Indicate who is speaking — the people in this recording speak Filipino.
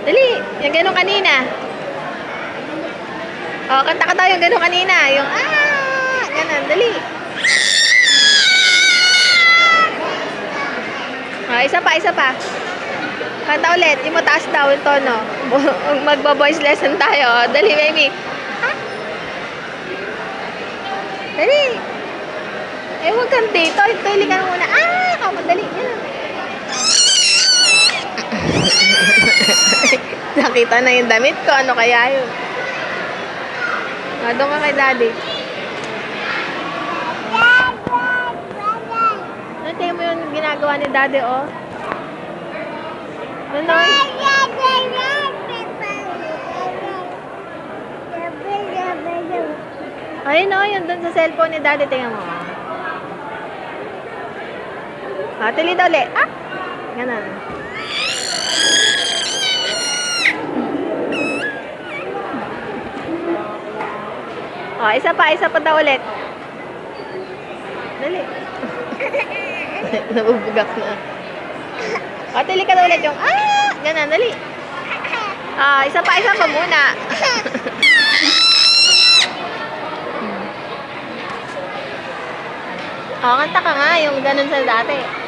Speaker 1: Dali. Yung ganun kanina. O, kanta ka daw yung ganun kanina. Yung, ganun. Dali. O, isa pa, isa pa. Kanta ulit. Yung mataas daw yung tono. Magbo-voice lesson tayo. Dali, baby. Dali. Eh, huwag kang dito. Tuloy ka muna. Dali. Yan. Nakita na yung damit ko. Ano kaya yun? Doon ka kay daddy. Tingnan mo yung ginagawa ni daddy, oh. Nanoy? Ayun, oh. Yun doon sa cellphone ni daddy. Tingnan mo. Tuloy daw ulit. Ganun. Isa pa daw ulit. Dali. Nabubugak na. Tuloy ka daw ulit yung, ganun, dali. Isa pa muna. Kanta ka nga, yung ganun sa dati.